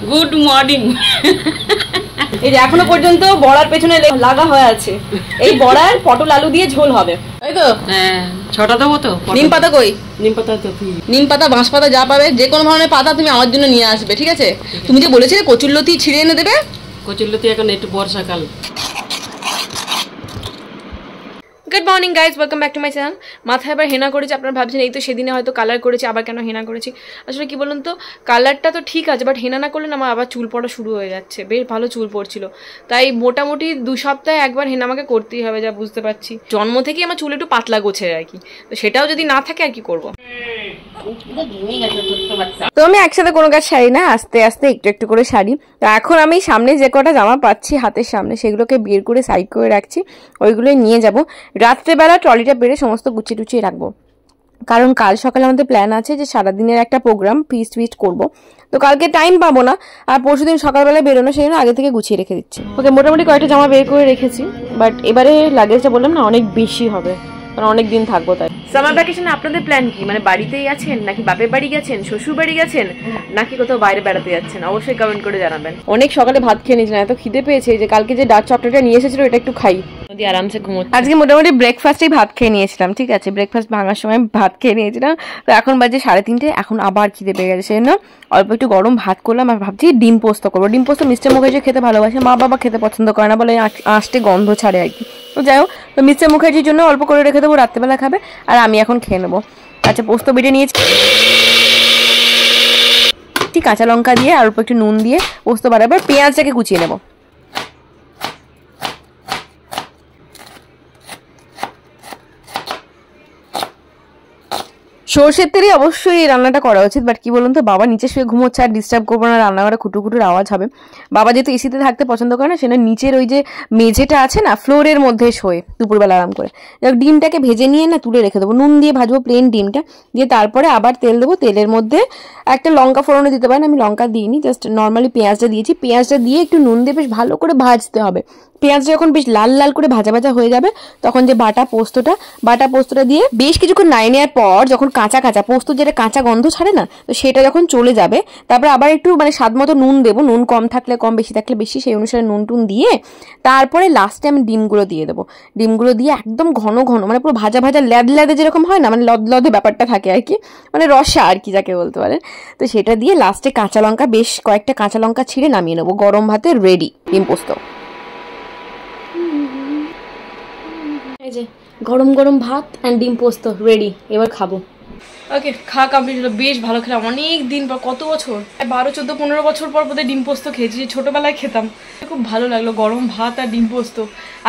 Good morning. এই যে এখনো পর্যন্ত বড়ার পেছনে লাগা হয়ে আছে, এই বড়ার পটল আলু দিয়ে ঝোল হবে, তাই তো? হ্যাঁ, ছটা দেবো তো। নিম পাতা কই? নিম পাতা তো নিম পাতা, বাঁশ পাতা যা পাবে, যে কোনো ধরনের পাতা তুমি আমার জন্য নিয়ে আসবে, ঠিক আছে? তুমি যে বলেছিলে কচুরলতি ছিঁড়ে এনে দেবে। কচুরলতি এখন একটু বর্ষাকাল। Good morning guys, welcome back to my channel. মাথায় আবার হেনা করেছি, আপনারা ভাবছেন এই তো সেদিনে হয়তো কালার করেছি, আবার কেন হেনা করেছি। আসলে কি বলুন তো, কালারটা তো ঠিক আছে, বাট হেনা না করলে না আমার আবার চুল পড়া শুরু হয়ে যাচ্ছে। বেশ ভালো চুল পড়ছিল, তাই মোটামুটি 2 সপ্তাহে একবার হেনা আমাকে করতেই হবে, যা বুঝতে পারছি। জন্ম থেকেই আমার চুল একটু পাতলা গোছের আর কি, তো সেটাও যদি না থাকে আর কি করবো। তো আমি একসাথে কোনো কাজ সারি না, আস্তে আস্তে একটু একটু করে সারি। তো এখন আমি সামনে যে কটা জামা পাচ্ছি হাতের সামনে, সেগুলোকে বের করে সাইড করে রাখছি, ওইগুলোই নিয়ে যাব। রাত্রেবেলা ট্রলিটা বেড়ে সমস্ত গুছিয়ে টুচিয়ে রাখবো, কারণ কাল সকালে আমাদের প্ল্যান আছে যে সারাদিনের একটা প্রোগ্রাম, ফিস্ট করবো। তো কালকে টাইম পাবো না, আর পরশুদিন সকালবেলা বেরোনো, সেই জন্য আগে থেকে গুছিয়ে রেখে দিচ্ছি। ওকে, মোটামুটি কয়েকটা জামা বের করে রেখেছি, বাট এবারে লাগেজটা বললাম না অনেক বেশি হবে, কারণ অনেক দিন থাকবো। তাই সামার ভ্যাকেশনে আপনাদের প্ল্যান কি? মানে বাড়িতেই আছেন, নাকি বাপের বাড়ি গেছেন, শ্বশুর বাড়ি গেছেন, নাকি কোথাও বাইরে বেড়াতে যাচ্ছেন? অবশ্যই কমেন্ট করে জানাবেন। অনেক সকালে ভাত খেয়ে নিয়েছিলাম, এত খিদে পেয়েছে যে কালকে যে ডার্ক চকলেটটা নিয়ে এসেছিল এটা একটু খাই, আরামসে ঘুমোচ্ছি। আজকে মোটামুটি ব্রেকফাস্টেই ভাত খেয়ে নিয়েছিলাম, ঠিক আছে? ব্রেকফাস্ট ভাঙার সময় ভাত খেয়ে নিয়েছিলাম। তো এখন বাজে 3:30, এখন আবার খিদে পেয়ে গেছে, সেই জন্য অল্প একটু গরম ভাত করলাম। আর ভাবছি ডিম পোস্ত করবো। ডিম পোস্ত মিস্টার মুখার্জি খেতে ভালোবাসে, মা বাবা খেতে পছন্দ করে না, বলে আঁশটে গন্ধ ছাড়ে আর কি। তো যাই হোক, তো মিস্টার মুখার্জির জন্য অল্প করে রেখে দেবো, রাত্রেবেলা খাবে, আর আমি এখন খেয়ে নেবো। আচ্ছা, পোস্ত বেটে নিয়েছি, কাঁচা লঙ্কা দিয়ে আর অল্প একটু নুন দিয়ে পোস্ত বাড়াবার, পেঁয়াজটাকে কুচিয়ে নেবো। সর্ষের তেলে অবশ্যই এই রান্নাটা করা উচিত, বাট কি বলুন তো, বাবা নিচে শুয়ে ঘুমোচ্ছে, আর ডিস্টার্ব করবো না, রান্নাঘরে খুটুর আওয়াজ হবে। বাবা যেহেতু এসিতে থাকতে পছন্দ করে না, সেটা নিচের ওই যে মেঝেটা আছে না, ফ্লোরের মধ্যে শোয় দুপুরবেলা আরাম করে। ডিমটাকে ভেজে নিয়ে না তুলে রেখে দেবো, নুন দিয়ে ভাজবো প্লেন ডিমটা, দিয়ে তারপরে আবার তেল দেবো। তেলের মধ্যে একটা লঙ্কা ফোড়নে দিতে পারেন, আমি লঙ্কা দিইনি, জাস্ট নর্মালি পেঁয়াজটা দিয়েছি। পেঁয়াজটা দিয়ে একটু নুন দিয়ে বেশ ভালো করে ভাজতে হবে। পেঁয়াজটা যখন বেশ লাল লাল করে ভাজা ভাজা হয়ে যাবে, তখন যে বাটা পোস্তটা দিয়ে বেশ কিছুক্ষণ নাড়িয়ে নেওয়ার পর, যখন কাঁচা পোস্ত যেটা কাঁচা গন্ধ ছাড়ে না, তো সেটা যখন চলে যাবে, তারপরে আবার একটু মানে স্বাদ মতো নুন দেবো, নুন কম থাকলে কম, বেশি থাকলে বেশি, সেই অনুসারে নুন টুন দিয়ে তারপরে লাস্টে আমি ডিমগুলো দিয়ে দেবো। ডিমগুলো দিয়ে একদম ঘন মানে পুরো ভাজা ল্যাদে যেরকম হয় না, মানে লদে ব্যাপারটা থাকে আর কি, মানে রসা আর কি যাকে বলতে পারেন। তো সেটা দিয়ে লাস্টে কাঁচা লঙ্কা, বেশ কয়েকটা কাঁচা লঙ্কা ছিঁড়ে নামিয়ে নেবো। গরম ভাতে রেডি ডিম পোস্ত। এই যে গরম গরম ভাত অ্যান্ড ডিম পোস্ত রেডি, এবার খাবো। ওকে, খাওয়া কমপ্লিট হলো, বেশ ভালো খেলাম। অনেক দিন পর, কত বছর, 12, 14, 15 বছর পর বোধহয় ডিম পোস্ত খেয়েছি, ছোটোবেলায় খেতাম, খুব ভালো লাগলো গরম ভাত আর ডিম পোস্ত।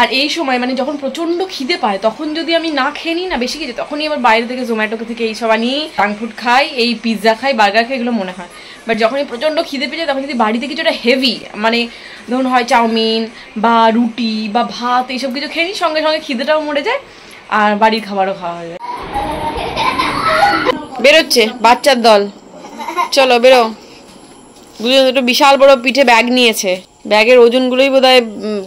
আর এই সময় মানে যখন প্রচণ্ড খিদে পায়, তখন যদি আমি না খেয়ে নিই না বেশি কিছু, তখনই আবার বাইরে থেকে জোম্যাটো থেকে এইসব আনিয়ে জাঙ্ক ফুড খাই, এই পিৎজা খাই, বার্গার খাই, এগুলো মনে হয়। বাট যখনই প্রচণ্ড খিদে পেয়ে যায়, তখন যদি বাড়িতে কিছুটা হেভি, মানে ধরুন হয় চাউমিন বা রুটি বা ভাত, এইসব কিছু খেয়ে নিই, সঙ্গে সঙ্গে খিদেটাও মরে যায় আর বাড়ির খাবারও খাওয়া হয়ে যায়। বেরোচ্ছে বাচ্চার দল, চলো বেরো। বুঝলেন, একটু বিশাল বড় পিঠে ব্যাগ নিয়েছে, ব্যাগের ওজনগুলোই বোধহয়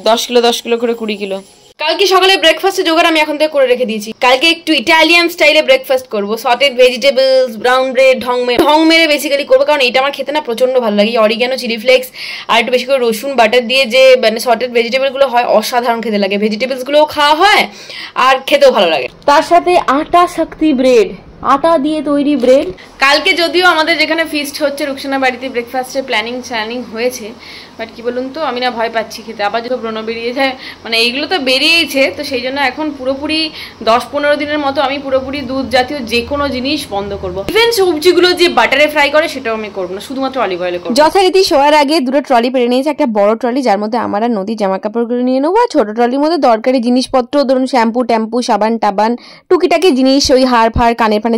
10 কিলো করে 20 কিলো। কালকে সকালে ব্রেকফাস্টে জোগাড় আমি এখন থেকে করে রেখে দিয়েছি। কালকে একটু ইটালিয়ান স্টাইলে ব্রেকফাস্ট করবো, সটেড ভেজিটেবলস, ব্রাউন ব্রেড, ঢং মেরে বেসিক্যালি করবো, কারণ এটা আমার খেতে না প্রচন্ড ভালো লাগে। অরিগ্যানো, চিলি ফ্লেক্স আর একটু বেশি করে রসুন বাটার দিয়ে যে মানে সটেড ভেজিটেবলগুলো হয়, অসাধারণ খেতে লাগে। ভেজিটেবলসগুলোও খাওয়া হয় আর খেতেও ভালো লাগে। তার সাথে আটা শক্তি ব্রেড, আটা দিয়ে তৈরি ব্রেড। কালকে যদিও আমাদের যেখানে ফিস্ট হচ্ছে রুকসানা বাড়িতে, ব্রেকফাস্টের প্ল্যানিং হয়েছে, বাট কি বলুন তো, আমি না ভয় পাচ্ছি খেতে, আবার যদি ব্রণ বেরিয়ে যায়, মানে এইগুলো তো বেরিয়েছে, তো সেই জন্য এখন পুরোপুরি 10-15 দিনের মতো আমি পুরোপুরি দুধ জাতীয় যে কোনো জিনিস বন্ধ করবো। ইভেন সবজিগুলো যে বাটারে ফ্রাই করে সেটাও আমি করবো না, শুধুমাত্র অলিভ অয়েলে করবো। যথারীতি শোয়ার আগে দুটো ট্রলি পেরে নিয়েছে, একটা বড় ট্রলি যার মধ্যে আমার আর নদীর জামা কাপড়গুলো নিয়ে নেবো, আর ছোট ট্রলির মধ্যে দরকারি জিনিসপত্র, ধরুন শ্যাম্পু ট্যাম্পু, সাবান টাবান, টুকিটাকি জিনিস, ওই হাড় ফাড়, কানের ফানে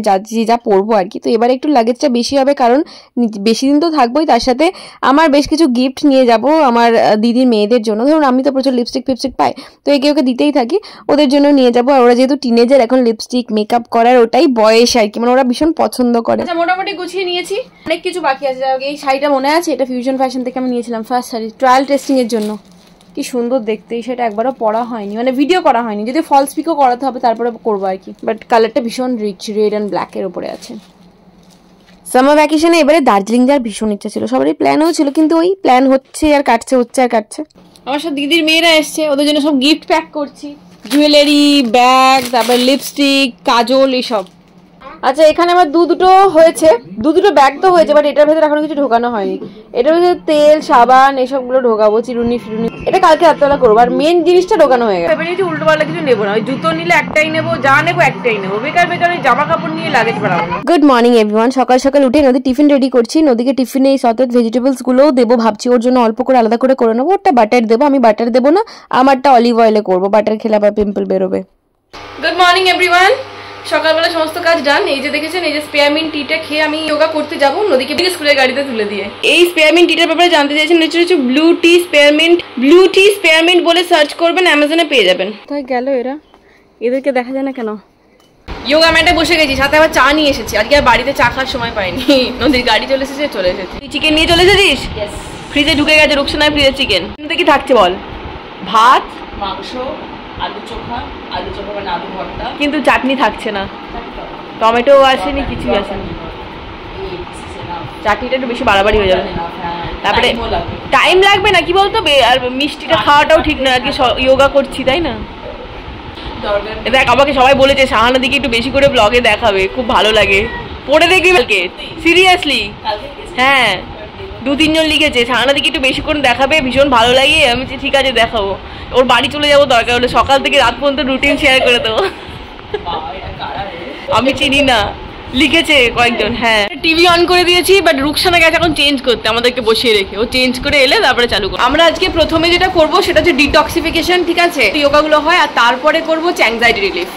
যা পরবো আর কি। তো এবার একটু লাগেজটা বেশি হবে, কারণ বেশি দিন তো থাকবোই, তার সাথে আমার বেশ কিছু গিফট নিয়ে যাব আমার দিদির মেয়েদের জন্য। ধরুন আমি তো প্রচুর লিপস্টিক ফিপস্টিক পাই, তো একে ওকে দিতেই থাকি, ওদের জন্য নিয়ে যাবো। আর ওরা যেহেতু টিনেজার, এখন লিপস্টিক মেকআপ করার ওটাই বয়স আর কি, মানে ওরা ভীষণ পছন্দ করে। আচ্ছা, মোটামুটি গুছিয়ে নিয়েছি, অনেক কিছু বাকি আছে। এই শাড়িটা মনে আছে, এটা ফিউশন ফ্যাশন থেকে আমি নিয়েছিলাম, ফার্স্ট শাড়ি, ট্রায়াল টেস্টিং এর জন্য। কি সুন্দর দেখতে, সেটা একবারও পরা হয়নি, মানে ভিডিও করা হয়নি, যদি ফলস পিকও করাতে হবে তারপরে করবো আর কি। বাট কালারটা ভীষণ রিচ, রেড অ্যান্ড ব্ল্যাক এর উপরে আছে। সামার ভ্যাকেশনে এবারে দার্জিলিং যাওয়ার ভীষণ ইচ্ছা ছিল, সবারই প্ল্যানও ছিল, কিন্তু ওই প্ল্যান হচ্ছে আর কাটছে, হচ্ছে আর কাটছে। আমার সব দিদির মেয়েরা এসছে, ওদের জন্য সব গিফট প্যাক করছি, জুয়েলারি, ব্যাগ, তারপর লিপস্টিক, কাজল, এসব। আচ্ছা, এখানে আমার দুটো হয়েছে, দুটো ব্যাগ তো হয়েছে, বাট এটার ভেতরে এখনো কিছু ঢোকানো হয়নি। এটার ভেতরে তেল, সাবান এসবগুলো ঢোকাবো, চিরুনি ফিরুনি, এটা কালকে রাত্রেবেলা করবো। আর মেন জিনিসটা ঢোকানো হয়ে গেছে। এবার উল্টো পাল্টা কিছু নেবো না, ওই জুতো নিলে একটাই নেবো, যা নেবো একটাই নেবো, বেকার বেকার ওই জামা কাপড় নিয়ে লাগেজ বাড়াবো না। গুড মর্নিং এভরিওয়ান, সকাল সকাল উঠে নদী টিফিন রেডি করছি। নদীকে টিফিনে এই সতেজ ভেজিটেবলস গুলোও দেবো ভাবছি, ওর জন্য অল্প করে আলাদা করে নেবো। ওটা বাটার দেবো, আমি বাটার দেবো না, আমারটা অলিভ অয়েলে করবো, বাটার খেলে আবার পিম্পল বেরোবে। গুড মর্নিং এভরিওয়ান, সকালবেলা সমস্ত কাজ ডান। এই যে দেখেছেন, এই যে স্পেয়ারমিন টিটা খেয়ে আমি যোগা করতে যাবো, নদীকে স্কুলের গাড়িতে তুলে দিয়ে। এই স্পেয়ারমিন টিটার ব্যাপারে জানতে চাইছেন, হচ্ছে ব্লু টি স্পেয়ারমিন্ট বলে সার্চ করবেন, অ্যামাজনে পেয়ে যাবেন। তাই গেল এরা, এদেরকে দেখা যায় না কেন? যোগা ম্যাটে বসে গেছি, সাথে আবার চা নিয়ে এসেছি। আজকে আর বাড়িতে চা খাওয়ার সময় পাইনি, নদীর গাড়ি চলে এসেছি। তুই চিকেন নিয়ে চলে এসেছিস? ফ্রিজে ঢুকে গেছে, রুকসানায় ফ্রিজে চিকেন। কি থাকছে বল? ভাত, মাংস, আলু চোখা মানে আলু ভর্তা, কিন্তু চাটনি থাকছে না, টমেটো আসেনি, কিছুই আসেনি। চাটনিটা একটু বেশি বাড়াবাড়ি হয়ে যাবে, তারপরে টাইম লাগবে না কি বলতো, আর মিষ্টিটা খাওয়াটাও ঠিক না। আজকে যোগা করছি তাই না? দেখ, আমাকে সবাই বলেছে শাহানা দিকে একটু বেশি করে ব্লগে দেখাবে, খুব ভালো লাগে, পড়ে দেখবি কালকে, সিরিয়াসলি। হ্যাঁ, 2-3 জন লিখেছে শাহানা দিকে একটু বেশি করে দেখাবে, ভীষণ ভালো লাগে। আমি ঠিক আছে দেখাবো, ওর বাড়ি চলে যাবো, দরকার হলে সকাল থেকে রাত পর্যন্ত রুটিন শেয়ার করে দেবো। আমি চিনি না, লিখেছে কয়েকজন। হ্যাঁ, টিভি অন করে দিয়েছি, বাট রুকসানা গেছে এখন চেঞ্জ করতে, আমাদেরকে বসিয়ে রেখে। ও চেঞ্জ করে এলে তারপরে চালু করবো। আমরা আজকে প্রথমে যেটা করবো সেটা হচ্ছে ডিটক্সিফিকেশন, ঠিক আছে? যোগাগুলো হয়, আর তারপরে করবো অ্যাংজাইটি রিলিফ।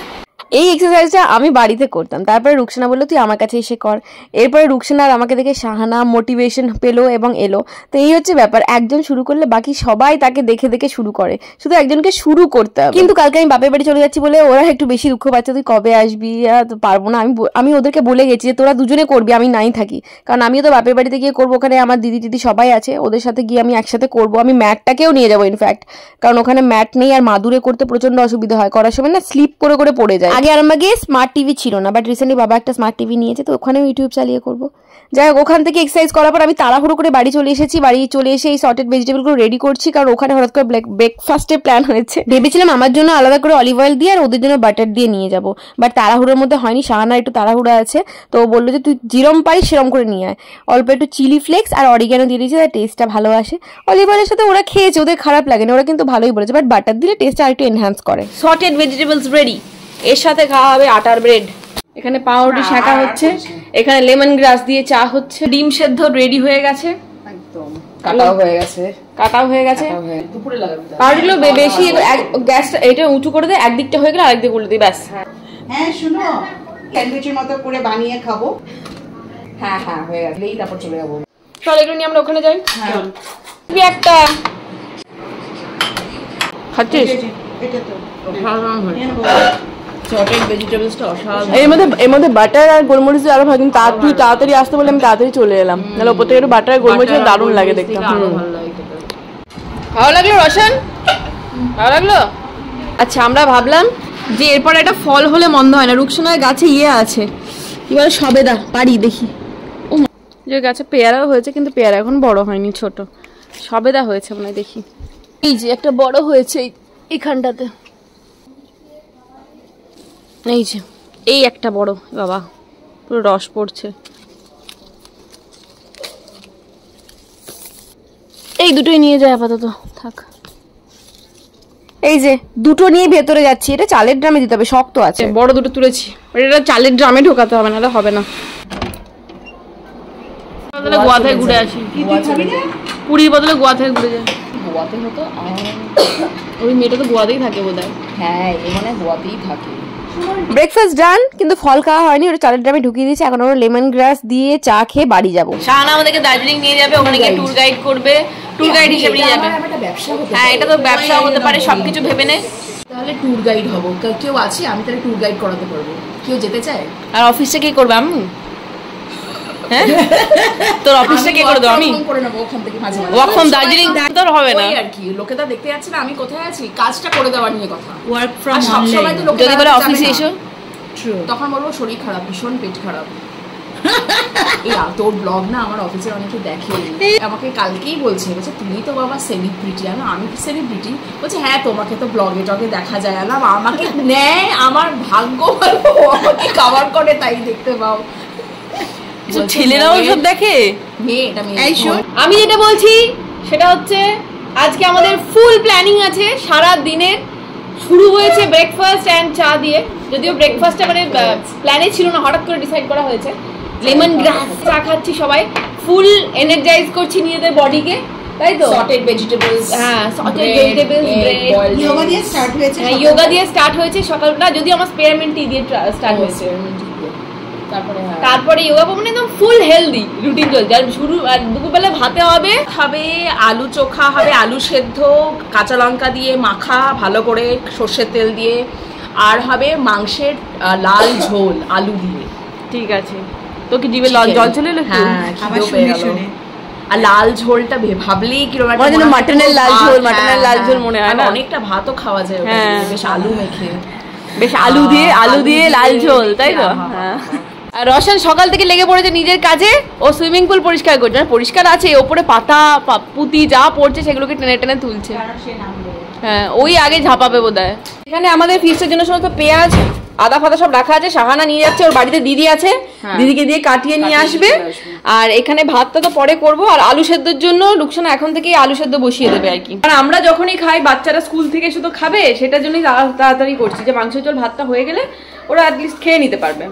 এই এক্সারসাইজটা আমি বাড়িতে করতাম, তারপরে রুকসানা বললো তুই আমার কাছে এসে কর। এরপরে রুকসানা আর আমাকে দেখে শাহানা মোটিভেশন পেলো এবং এলো। তো এই হচ্ছে ব্যাপার, একজন শুরু করলে বাকি সবাই তাকে দেখে দেখে শুরু করে, শুধু একজনকে শুরু করতে হবে। কিন্তু কালকে আমি বাপের বাড়ি চলে যাচ্ছি বলে ওরা একটু বেশি দুঃখ পাচ্ছে, তুই কবে আসবি? তো পারবো না, আমি ওদেরকে বলে গেছি যে তোরা দুজনে করবি, আমি নাই থাকি, কারণ আমিও তো বাপের বাড়িতে গিয়ে করবো, ওখানে আমার দিদি সবাই আছে, ওদের সাথে গিয়ে আমি একসাথে করবো। আমি ম্যাটটাকেও নিয়ে যাবো ইনফ্যাক্ট, কারণ ওখানে ম্যাট নেই, আর মাদুরে করতে প্রচন্ড অসুবিধা হয়, করার সময় না স্লিপ করে করে পড়ে যায়। আগে আমাকে স্মার্ট টিভি ছিল না, বাট রিসেন্টলি বাবা একটা স্মার্ট টিভি নিয়েছে, তো ওখানেও ইউটিউব চালিয়ে করবো। যাই হোক, ওখান থেকে এক্সারসাইজ করার পর আমি তাড়াহুড়ো করে বাড়ি চলে এসেছি। বাড়ি চলে এসে এই সর্টেড ভেজিটেবলগুলো রেডি করছি, কারণ ওখানে হঠাৎ করে ব্রেকফাস্টের প্ল্যান হয়েছে। ভেবেছিলাম আমার জন্য আলাদা করে অলিভ অয়েল দিয়ে আর ওদের জন্য বাটার দিয়ে নিয়ে যাবো, বাট তাড়াহুড়োর মধ্যে হয়নি। শাহানার একটু তাড়াহুড়ো আছে, তো ও বললো যে তুই যেরম পারিস সেরম করে নিয়ে আয়। অল্প একটু চিলি ফ্লেক্স আর অরিগ্যানো দিয়ে দিয়েছে, তার টেস্টটা ভালো আসে। অলিভ অয়েলের সাথে ওরা খেয়েছে, ওদের খারাপ লাগেনি, ওরা কিন্তু ভালোই বলেছে, বাট বাটার দিলে টেস্টটা আর একটু এনহ্যান্স করে। সর্টেড ভেজিটেবলস রেডি, এর সাথে খাওয়া হবে আটার ব্রেড। এখানে পাউরুটি শাঁকা হচ্ছে, এখানে লেমন গ্রাস দিয়ে চা হচ্ছে, ডিম সেদ্ধ রেডি হয়ে গেছে, একদম কাটাও হয়ে গেছে। দুপুরে লাগাবে পাউরুটিগুলো বেশি, গ্যাসটা এটা উঁচু করে দে, একদিকটা হয়ে গেলে আরেকদিক উল্টে দিই, ব্যাস। হ্যাঁ শুনো, স্যান্ডউইচের মতো করে বানিয়ে খাবো। হ্যাঁ হয়ে গেলেই তারপর চলে যাবো। চল এগুলো নিয়ে আমরা ওখানে যাই। তুই একটা খাচ্ছিস? এটা তো এর মধ্যে বাটার আর গোলমরিচ আরো ভালো, কিন্তু তুই তাড়াতাড়ি আসতে বলে আমি তাড়াতাড়ি চলে এলাম, নাহলে ওপর থেকে একটু বাটার আর গোলমরিচ দারুণ লাগে দেখতে। ভালো লাগলো রোশন? ভালো লাগলো? আচ্ছা, আমরা ভাবলাম যে এরপর একটা ফল হলে মন্দ হয় না। রুকসানার গাছে আছে, কি বলে সবেদা, পারি দেখি। ও যে গাছে পেয়ারাও হয়েছে, কিন্তু পেয়ারা এখন বড় হয়নি, ছোট সবেদা হয়েছে মনে হয়, দেখি। এই যে একটা বড় হয়েছে এইখানটাতে, এই যে এই একটা বড়, বাবা পুরো রস পড়ছে। এই দুটোই নিয়ে যায় আপাতত, থাক। এই যে দুটো নিয়ে ভেতরে যাচ্ছি, এটা চালের ড্রামে দিতে হবে, শক্ত আছে। বড় দুটো তুলেছি, এটা চালের ড্রামে ঢোকাতে হবে, নাহলে হবে না। গোয়া থেকে ঘুরে আসি, পুরীর বদলে গোয়া থেকে ঘুরে যায়। গোয়াতে হতো, ওই মেয়েটা তো গোয়াতেই থাকে বোধহয়। হ্যাঁ, মানে গোয়াতেই থাকে। ব্রেকফাস্ট ডান, কিন্তু ফল খাওয়া হয়নি, ওটা চালের ড্রামে ঢুকিয়ে দিয়েছে। এখন আমরা লেমন গ্রাস দিয়ে চা খেয়ে বাড়ি যাবো। শাহানা আমাদেরকে দার্জিলিং নিয়ে যাবে, ওখানে গিয়ে ট্যুর গাইড করবে, ট্যুর গাইড হিসেবে নিয়ে যাবে। হ্যাঁ, এটা তো ব্যবসা হতে পারে, সবকিছু ভেবে নে। তাহলে ট্যুর গাইড হবো, কেউ আছে আমি তাহলে ট্যুর গাইড করাতে পারবো, কেউ যেতে চায়? আর অফিসে কি করবে আমি? হ্যাঁ, তোর অফিসটা কি করে দেবো আমি? করে নেবো ওখান থেকে মাঝে মাঝে। ওয়ার্ক ফ্রম দার্জিলিং তোর হবে না আর কি, লোকেরা দেখতে যাচ্ছে না আমি কোথায় আছি, কাজটা করে দেওয়ার নিয়ে কথা। ওয়ার্ক ফ্রম সব সময় তো লোকেরা যদি বলে অফিসে এসো, তখন বলবো শরীর খারাপ, ভীষণ পেট খারাপ। এই তোর ব্লগ না আমার অফিসের অনেকে দেখে, আমাকে কালকেই বলছে তুমি তো বাবা সেলিব্রিটি। আমি সেলিব্রিটি? বলছে হ্যাঁ তোমাকে তো ব্লগে টগে দেখা যায়। আমাকে নেয়, আমার ভাগ্য ভালো আমাকে কভার করে, তাই দেখতে পাও। ছেলেরাও সব দেখে? আমি যেটা বলছি সেটা হচ্ছে আজকে আমাদের ফুল প্ল্যানিং আছে সারা দিনের। শুরু হয়েছে ব্রেকফাস্ট অ্যান্ড চা দিয়ে, যদিও ব্রেকফাস্টটা মানে প্ল্যানে ছিল না, হঠাৎ করে ডিসাইড করা হয়েছে। লেমন গ্রাস চা খাচ্ছি সবাই, ফুল এনার্জাইজ করছি নিজেদের বডিকে, তাই তো? সটেড ভেজিটেবলস, হ্যাঁ সটেড ভেজিটেবলস, ব্রেড, যোগা দিয়ে স্টার্ট হয়েছে। হ্যাঁ যোগা দিয়ে স্টার্ট হয়েছে সকালটা, যদি আমার স্পেয়ারমেন্ট টি দিয়ে স্টার্ট হয়েছে। তারপরে যোগা মানে একদম ফুল হেলদি রুটিন চলছে। আর শুরু দুপুরবেলা ভাতে হবে, খাবে আলু চোখা, হবে আলু সেদ্ধ কাঁচা লঙ্কা দিয়ে মাখা ভালো করে সর্ষের তেল দিয়ে, আর হবে মাংসের লাল ঝোল আলু দিয়ে। ঠিক আছে, তো কি জিভে জল চলে এলো? হ্যাঁ, আর লাল ঝোলটা ভাবলেই কিরকম মাটনের লাল ঝোল, মাটনের লাল ঝোল মনে হয় না? অনেকটা ভাতও খাওয়া যায় বেশ আলু মেখে, বেশ আলু দিয়ে লাল ঝোল, তাই তো? হ্যাঁ। আর রোশন সকাল থেকে লেগে পড়েছে নিজের কাজে, ও সুইমিং পুল পরিষ্কার করছে। পরিষ্কার আছে, ওপরে পাতা পুঁতি যা পড়ছে সেগুলোকে টেনে টেনে তুলছে। হ্যাঁ, ওই আগে ঝাঁপাবে বোধহয়। এখানে আমাদের ফিস্টের জন্য সমস্ত পেঁয়াজ আদা ফাদা সব রাখা আছে, শাহানা নিয়ে যাচ্ছে, ওর বাড়িতে দিদি আছে, দিদিকে দিয়ে কাটিয়ে নিয়ে আসবে। আর এখানে ভাতটা তো পরে করব, আর আলু সেদ্ধর জন্য রুকসানা এখন থেকেই আলু সেদ্ধ বসিয়ে দেবে আর কি। আর আমরা যখনই খাই, বাচ্চারা স্কুল থেকে শুধু খাবে, সেটার জন্যই তাড়াতাড়ি করছি, যে মাংস ঝোল ভাতটা হয়ে গেলে ওরা অ্যাটলিস্ট খেয়ে নিতে পারবে।